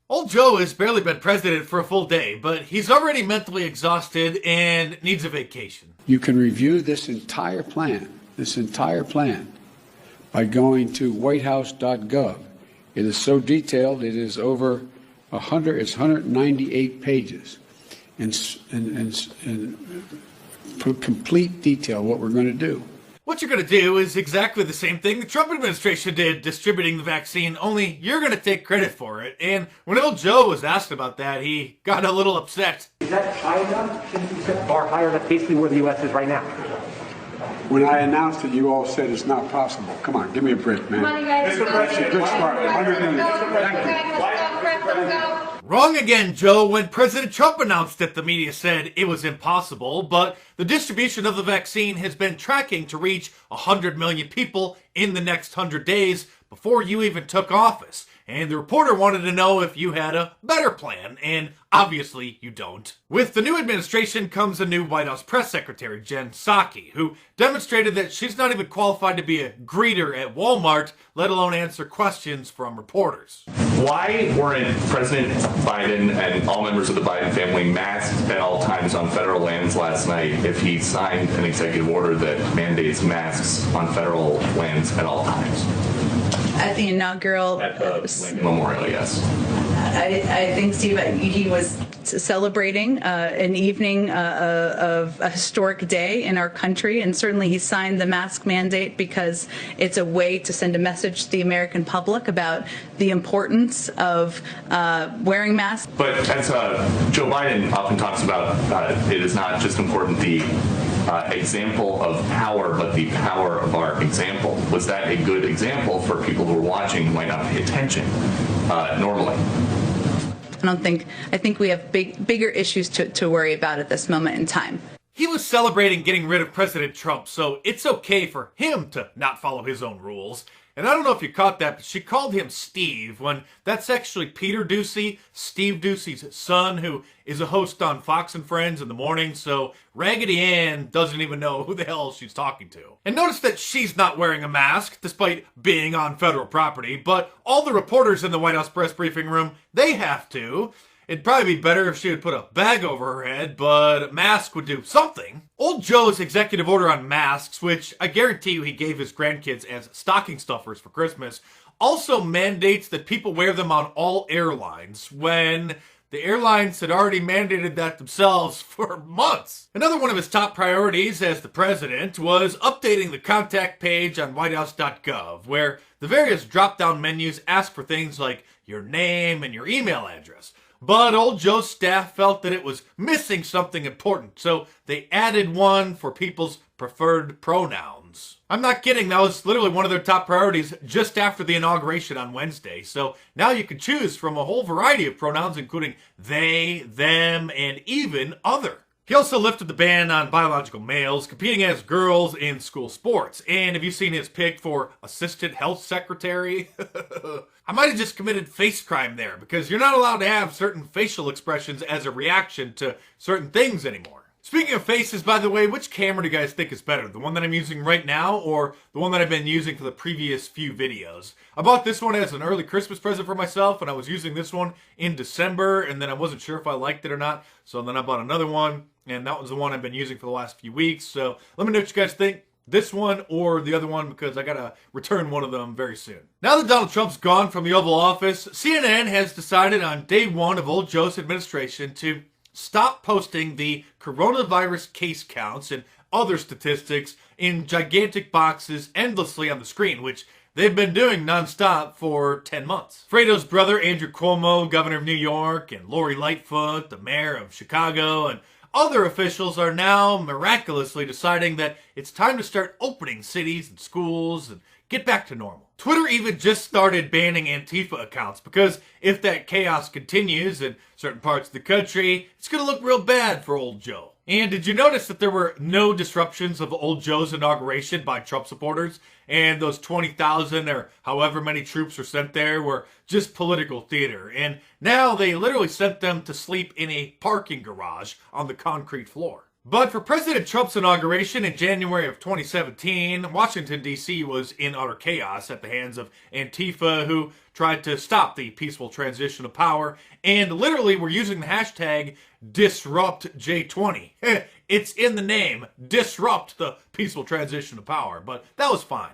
Old Joe has barely been president for a full day, but he's already mentally exhausted and needs a vacation. You can review this entire plan, by going to whitehouse.gov. It is so detailed, it is over 198 pages. And for complete detail what we're going to do. What you're going to do is exactly the same thing the Trump administration did distributing the vaccine, only you're going to take credit for it. And when old Joe was asked about that, he got a little upset. Is that high enough? Shouldn't you set the bar higher? That's basically where the U.S. is right now. When I announced it, you all said it's not possible. Come on, give me a break, man. Come on, you guys. Mr. President, good start. 100 million. Wrong again, Joe. When President Trump announced it, the media said it was impossible, but the distribution of the vaccine has been tracking to reach 100 million people in the next 100 days before you even took office. And the reporter wanted to know if you had a better plan, and obviously you don't. With the new administration comes a new White House press secretary, Jen Psaki, who demonstrated that she's not even qualified to be a greeter at Walmart, let alone answer questions from reporters. Why weren't President Biden and all members of the Biden family masked at all times on federal lands last night if he signed an executive order that mandates masks on federal lands at all times? At the inaugural... At the Lincoln Memorial, yes. I think, Steve, he was celebrating an evening of a historic day in our country, and certainly he signed the mask mandate because it's a way to send a message to the American public about the importance of wearing masks. But as Joe Biden often talks about, it is not just important the example of power, but the power of our example. Was that a good example for people who were watching who might not pay attention normally? I think we have bigger issues to worry about at this moment in time. He was celebrating getting rid of President Trump, so it's okay for him to not follow his own rules. And I don't know if you caught that, but she called him Steve when that's actually Peter Doocy, Steve Doocy's son, who is a host on Fox and Friends in the morning, so Raggedy Ann doesn't even know who the hell she's talking to. And notice that she's not wearing a mask, despite being on federal property, but all the reporters in the White House press briefing room, they have to. It'd probably be better if she would put a bag over her head, but a mask would do something. Old Joe's executive order on masks, which I guarantee you he gave his grandkids as stocking stuffers for Christmas, also mandates that people wear them on all airlines, when the airlines had already mandated that themselves for months. Another one of his top priorities as the president was updating the contact page on whitehouse.gov, where the various drop-down menus ask for things like your name and your email address. But old Joe's staff felt that it was missing something important, so they added one for people's preferred pronouns. I'm not kidding, that was literally one of their top priorities just after the inauguration on Wednesday. So now you can choose from a whole variety of pronouns, including they, them, and even other. He also lifted the ban on biological males competing as girls in school sports. And have you seen his pick for assistant health secretary? I might have just committed face crime there, because you're not allowed to have certain facial expressions as a reaction to certain things anymore. Speaking of faces, by the way, which camera do you guys think is better? The one that I'm using right now or the one that I've been using for the previous few videos? I bought this one as an early Christmas present for myself, and I was using this one in December, and then I wasn't sure if I liked it or not, so then I bought another one, and that was the one I've been using for the last few weeks. So let me know what you guys think. This one or the other one, because I gotta return one of them very soon. Now that Donald Trump's gone from the Oval Office, CNN has decided on day one of old Joe's administration to stop posting the coronavirus case counts and other statistics in gigantic boxes endlessly on the screen, which they've been doing nonstop for 10 months. Fredo's brother, Andrew Cuomo, governor of New York, and Lori Lightfoot, the mayor of Chicago, and other officials are now miraculously deciding that it's time to start opening cities and schools and get back to normal. Twitter even just started banning Antifa accounts, because if that chaos continues in certain parts of the country, it's going to look real bad for old Joe. And did you notice that there were no disruptions of old Joe's inauguration by Trump supporters? And those 20,000 or however many troops were sent there were just political theater. And now they literally sent them to sleep in a parking garage on the concrete floor. But for President Trump's inauguration in January of 2017, Washington, D.C. was in utter chaos at the hands of Antifa, who tried to stop the peaceful transition of power, and literally were using the hashtag #DisruptJ20. It's in the name, disrupt the peaceful transition of power, but that was fine.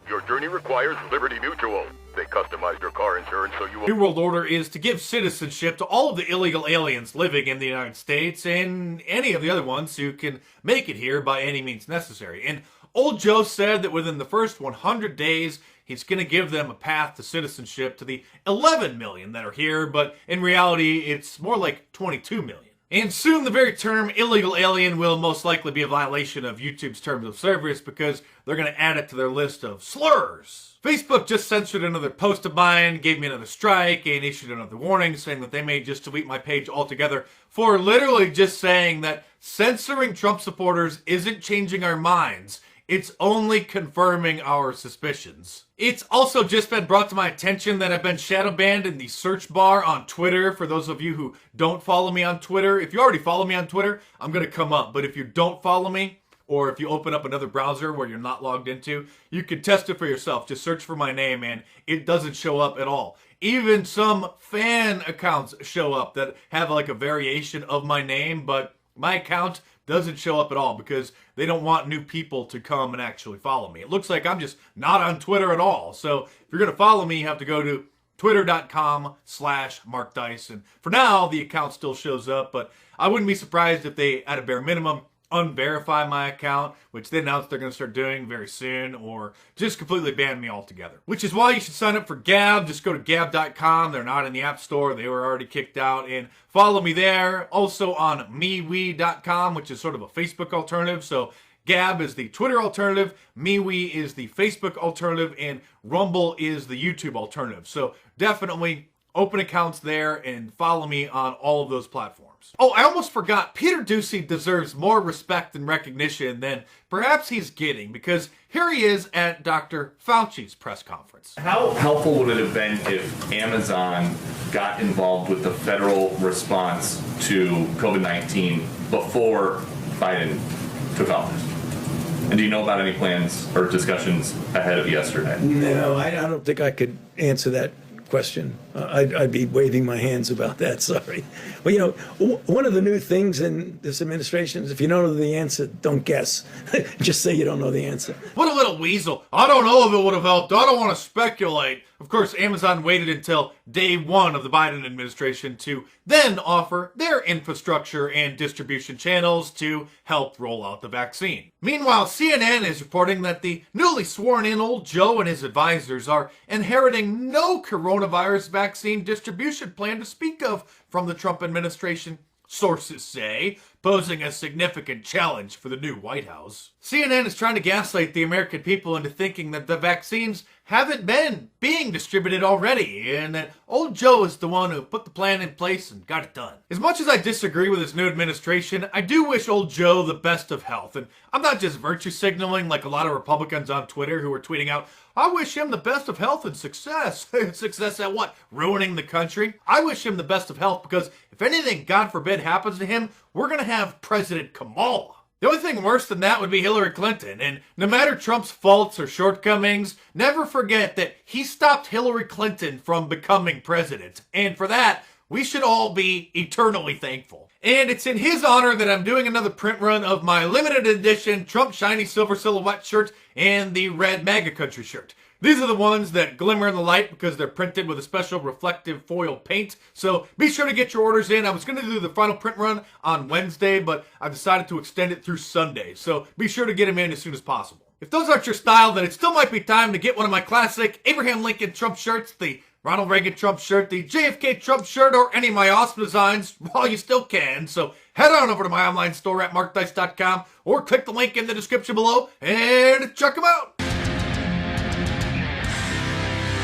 Your journey requires Liberty Mutual. They customized your car insurance so you will... New World Order is to give citizenship to all of the illegal aliens living in the United States and any of the other ones who can make it here by any means necessary. And old Joe said that within the first 100 days, he's going to give them a path to citizenship to the 11 million that are here, but in reality, it's more like 22 million. And soon the very term illegal alien will most likely be a violation of YouTube's terms of service because they're going to add it to their list of slurs. Facebook just censored another post of mine, gave me another strike, and issued another warning saying that they may just delete my page altogether for literally just saying that censoring Trump supporters isn't changing our minds. It's only confirming our suspicions. It's also just been brought to my attention that I've been shadow banned in the search bar on Twitter. For those of you who don't follow me on Twitter, if you already follow me on Twitter, I'm going to come up. But if you don't follow me, or if you open up another browser where you're not logged into, you can test it for yourself. Just search for my name and it doesn't show up at all. Even some fan accounts show up that have like a variation of my name, but my account doesn't show up at all because they don't want new people to come and actually follow me. It looks like I'm just not on Twitter at all. So if you're going to follow me, you have to go to twitter.com/MarkDice. And for now, the account still shows up, but I wouldn't be surprised if they, at a bare minimum, unverify my account, which they announced they're going to start doing very soon, or just completely ban me altogether. Which is why you should sign up for Gab. Just go to gab.com. They're not in the App Store. They were already kicked out. And follow me there. Also on MeWe.com, which is sort of a Facebook alternative. So Gab is the Twitter alternative, MeWe is the Facebook alternative, and Rumble is the YouTube alternative. So definitely open accounts there and follow me on all of those platforms. Oh, I almost forgot. Peter Doocy deserves more respect and recognition than perhaps he's getting, because here he is at Dr. Fauci's press conference. How helpful would it have been if Amazon got involved with the federal response to COVID-19 before Biden took office? And do you know about any plans or discussions ahead of yesterday? No, I don't think I could answer that question. I'd be waving my hands about that, sorry. Well, you know, one of the new things in this administration is if you don't know the answer, don't guess. Just say you don't know the answer. What a little weasel. I don't know if it would have helped. I don't want to speculate. Of course, Amazon waited until day one of the Biden administration to then offer their infrastructure and distribution channels to help roll out the vaccine. Meanwhile, CNN is reporting that the newly sworn in old Joe and his advisors are inheriting no coronavirus vaccine distribution plan to speak of from the Trump administration, sources say, posing a significant challenge for the new White House. CNN is trying to gaslight the American people into thinking that the vaccines haven't been being distributed already, and that old Joe is the one who put the plan in place and got it done. As much as I disagree with his new administration, I do wish old Joe the best of health, and I'm not just virtue signaling like a lot of Republicans on Twitter who are tweeting out, I wish him the best of health and success. Success at what? Ruining the country? I wish him the best of health because if anything, God forbid, happens to him, we're going to have President Kamala. The only thing worse than that would be Hillary Clinton, and no matter Trump's faults or shortcomings, never forget that he stopped Hillary Clinton from becoming president, and for that, we should all be eternally thankful. And it's in his honor that I'm doing another print run of my limited edition Trump Shiny Silver Silhouette shirt and the red MAGA Country shirt. These are the ones that glimmer in the light because they're printed with a special reflective foil paint. So be sure to get your orders in. I was going to do the final print run on Wednesday, but I decided to extend it through Sunday. So be sure to get them in as soon as possible. If those aren't your style, then it still might be time to get one of my classic Abraham Lincoln Trump shirts, the Ronald Reagan Trump shirt, the JFK Trump shirt, or any of my awesome designs while you still can. So head on over to my online store at markdice.com or click the link in the description below and check them out.